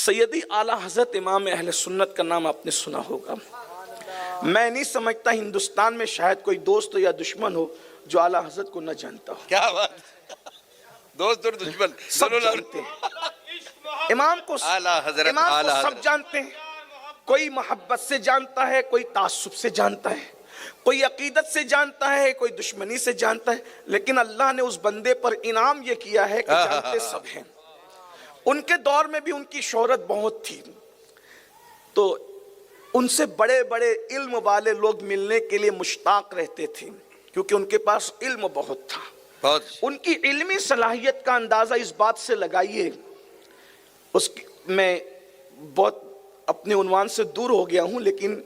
سیدی اعلیٰ حضرت امام اہل سنت کا نام آپ نے سنا ہوگا. میں نہیں سمجھتا ہندوستان میں شاید کوئی دوست یا دشمن ہو جو اعلیٰ حضرت کو نہ جانتا ہو. کیا بات، دوست اور دشمن سب جانتے ہیں امام کو. اعلیٰ حضرت، امام اعلیٰ کو سب حضرت جانتے ہیں. کوئی محبت سے جانتا ہے، کوئی تعصب سے جانتا ہے، کوئی عقیدت سے جانتا ہے، کوئی دشمنی سے جانتا ہے. لیکن اللہ نے اس بندے پر انعام یہ کیا ہے کہ جانتے سب ہیں. ان کے دور میں بھی ان کی شہرت بہت تھی، تو ان سے بڑے بڑے علم والے لوگ ملنے کے لیے مشتاق رہتے تھے، کیونکہ ان کے پاس علم بہت تھا. بہت. ان کی علمی صلاحیت کا اندازہ اس بات سے لگائیے. میں بہت اپنے عنوان سے دور ہو گیا ہوں، لیکن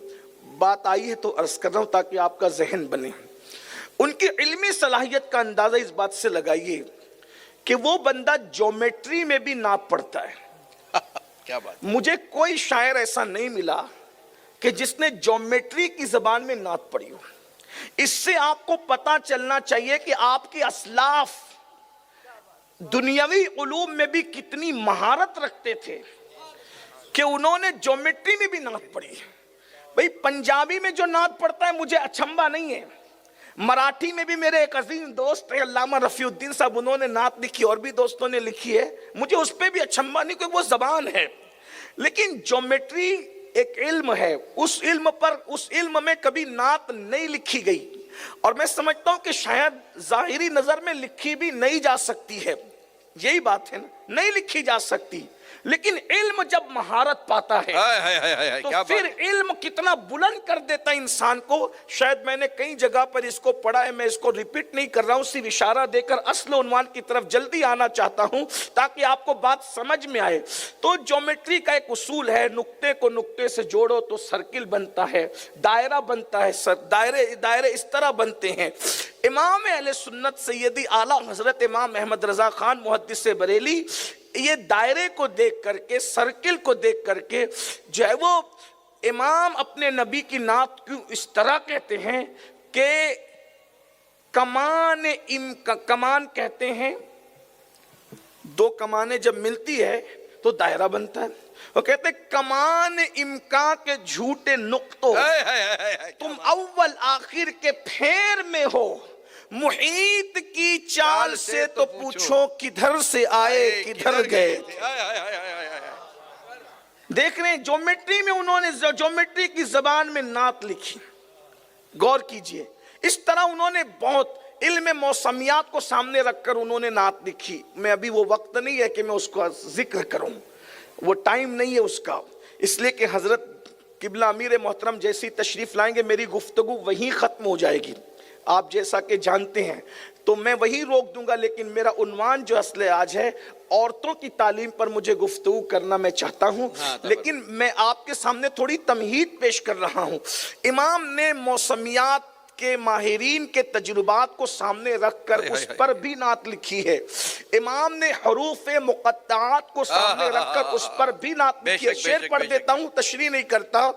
بات آئی ہے تو عرض کر رہا ہوں تاکہ آپ کا ذہن بنے. ان کی علمی صلاحیت کا اندازہ اس بات سے لگائیے کہ وہ بندہ جیومیٹری میں بھی ناپ پڑتا ہے. کیا بات. مجھے کوئی شاعر ایسا نہیں ملا کہ جس نے جیومیٹری کی زبان میں نعت پڑھی ہو. اس سے آپ کو پتا چلنا چاہیے کہ آپ کے اسلاف دنیاوی علوم میں بھی کتنی مہارت رکھتے تھے کہ انہوں نے جیومیٹری میں بھی نعت پڑھی. بھئی پنجابی میں جو نعت پڑھتا ہے مجھے اچھمبا نہیں ہے. مراٹھی میں بھی میرے ایک عظیم دوست ہے علامہ رفیع الدین صاحب، انہوں نے نعت لکھی، اور بھی دوستوں نے لکھی ہے. مجھے اس پہ بھی اچھمبا نہیں کیونکہ وہ زبان ہے. لیکن جیومیٹری ایک علم ہے، اس علم میں کبھی نعت نہیں لکھی گئی، اور میں سمجھتا ہوں کہ شاید ظاہری نظر میں لکھی بھی نہیں جا سکتی ہے. یہی بات ہے نا، نہیں لکھی جا سکتی. لیکن علم جب مہارت پاتا ہے تو پھر علم کتنا بلند کر دیتا ہے انسان کو. شاید میں نے کئی جگہ پر اس کو پڑھا ہے، میں اس کو ریپیٹ نہیں کر رہا ہوں، صرف اشارہ دے کر اصل عنوان کی طرف جلدی آنا چاہتا ہوں تاکہ آپ کو بات سمجھ میں آئے. تو جیومیٹری کا ایک اصول ہے، نقطے کو نقطے سے جوڑو تو سرکل بنتا ہے، دائرہ بنتا ہے، دائرے اس طرح بنتے ہیں. امام اہل سنت سیدی اعلیٰ حضرت امام احمد رضا خان محدث بریلی یہ دائرے کو دیکھ کر کے، سرکل کو دیکھ کر کے جو ہے وہ امام اپنے نبی کی نعت کیوں اس طرح کہتے ہیں کہ کمان کہتے ہیں، دو کمانیں جب ملتی ہے تو دائرہ بنتا ہے. وہ کہتے ہیں کمان امکان کے جھوٹے نقطوں، تم اول آخر کے پھیر میں ہو، محیط کی چال سے تو پوچھو کدھر سے آئے کدھر گئے. دیکھ رہے ہیں جیومیٹری میں انہوں نے جیومیٹری کی زبان میں نعت لکھی. غور کیجئے، اس طرح انہوں نے بہت علم موسمیات کو سامنے رکھ کر انہوں نے نعت لکھی. میں ابھی وہ وقت نہیں ہے کہ میں اس کو ذکر کروں، وہ ٹائم نہیں ہے اس کا، اس لیے کہ حضرت قبلہ امیر محترم جیسی تشریف لائیں گے میری گفتگو وہیں ختم ہو جائے گی، آپ جیسا کہ جانتے ہیں، تو میں وہی روک دوں گا. لیکن میرا عنوان جو اصل آج ہے، عورتوں کی تعلیم پر مجھے گفتگو کرنا میں چاہتا ہوں. لیکن میں آپ کے سامنے تھوڑی تمہید پیش کر رہا ہوں. امام نے موسمیات کے ماہرین کے تجربات کو سامنے رکھ کر اس پر بھی نعت لکھی ہے. امام نے حروف مقطعات کو سامنے رکھ کر اس پر بھی نعت لکھی ہے. شعر پڑھ دیتا ہوں، تشریح نہیں کرتا.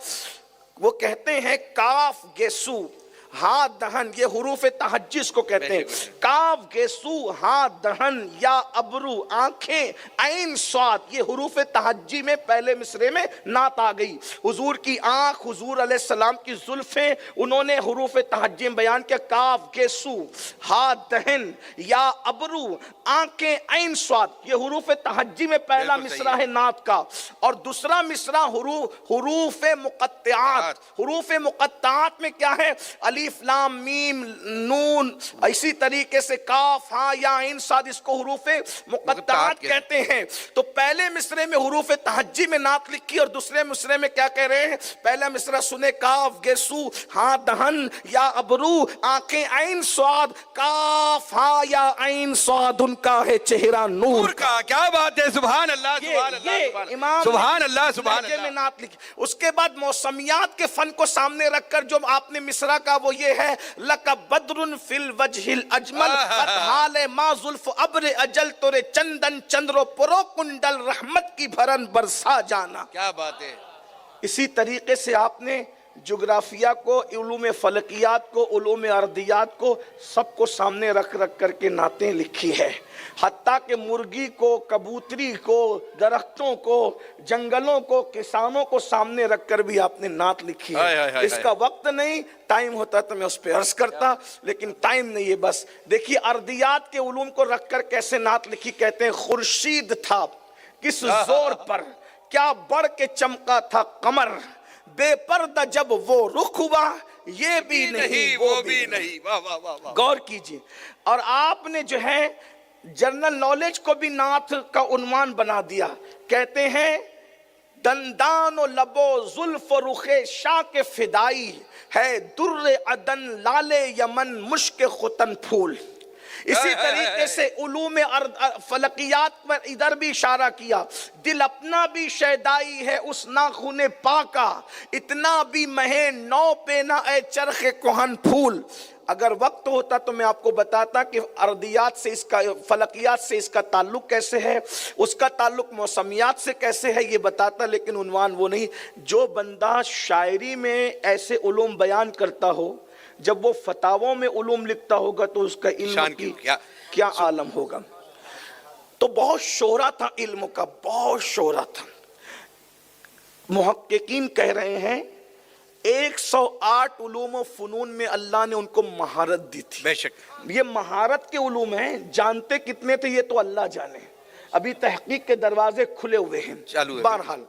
وہ کہتے ہیں کاف گیسو ہاں دہن، یہ حروف تہجی کو کہتے ہیں. کاف گیسو ہاں دہن یا ابرو آنکھیں عین صاد، یہ حروف تہجی میں پہلے مصرے میں نعت آ گئی. حضور کی آنکھ، حضور علیہ السلام کی زلفیں، انہوں نے حروف تہجی میں بیان کیا. کاف گیسو ہاں دہن یا ابرو آنکھیں عین صاد، یہ حروف تہجی میں پہلا مصرع ہے نعت کا. اور دوسرا مصرع حروف مقطعات. حروف مقطعات میں کیا ہے؟ الف لام میم نون، اسی طریقے سے کاف ہاں یا عین صاد، اس کو حروف مقطعات کہتے ہیں. تو پہلے مصرے میں حروف تہجی میں نعت لکھی، اور دوسرے مصرے میں کیا کہہ رہے ہیں؟ پہلا مصرع سنے، کاف گیسو ہاں دہن یا ابرو آنکھیں عین صاد، کاف ہاں یا عین صاد، ان کا ہے چہرہ نور کا. کیا بات ہے، سبحان اللہ سبحان اللہ سبحان اللہ سبحان اللہ میں نعت لکھی. اس کے بعد موسمیات کے فن کو سامنے رکھ کر جو آپ نے مصرع کا وہ یہ ہے، لَكَ بَدْرٌ فِي الْوَجْهِ الْأَجْمَلِ اَتْحَالِ مَا ظُلْفُ عَبْرِ اجل تورے چندن چندرو پرو کنڈل رحمت کی بھرن برسا جانا. کیا بات ہے. اسی طریقے سے آپ نے جغرافیہ کو، علوم فلکیات کو، علوم ارضیات کو، سب کو سامنے رکھ کر کے نعتیں لکھی ہے. حتیٰ کہ مرغی کو، کبوتری کو، درختوں کو، جنگلوں کو، کسانوں کو سامنے رکھ کر بھی آپ نے نعت لکھی ہے. اس کا وقت نہیں، ٹائم ہوتا تو میں اس پہ عرض کرتا، لیکن ٹائم نہیں ہے. بس دیکھیے ارضیات کے علوم کو رکھ کر کیسے نعت لکھی. کہتے ہیں خورشید تھا کس زور پر، کیا بڑھ کے چمکا تھا قمر، بے پردہ جب وہ رخ ہوا، یہ بھی نہیں وہ بھی نہیں. واہ واہ واہ واہ. غور کیجئے. اور آپ نے جو ہے جنرل نالج کو بھی نعت کا عنوان بنا دیا. کہتے ہیں دندان و لب و زلف و رخ شاہ کے فدائی ہے، در عدن لال یمن مشک ختن پھول. اسی طریقے سے علوم فلکیات پر ادھر بھی اشارہ کیا. دل اپنا بھی شیدائی ہے اس ناخن پاکا، اتنا بھی مہے نو پینا اے چرخ کہن پھول. اگر وقت ہوتا تو میں آپ کو بتاتا کہ ارضیات سے اس کا، فلکیات سے اس کا تعلق کیسے ہے، اس کا تعلق موسمیات سے کیسے ہے، یہ بتاتا، لیکن عنوان وہ نہیں. جو بندہ شاعری میں ایسے علوم بیان کرتا ہو، جب وہ فتاووں میں علوم لکھتا ہوگا تو اس کا علم کی کیا عالم ہوگا. تو بہت شہرا تھا علم کا، بہت شہرا تھا. محققین کہہ رہے ہیں 108 علوم و فنون میں اللہ نے ان کو مہارت دی تھی. بے شک. یہ مہارت کے علوم ہیں، جانتے کتنے تھے یہ تو اللہ جانے. ابھی تحقیق کے دروازے کھلے ہوئے ہیں. چالو ہے. بہرحال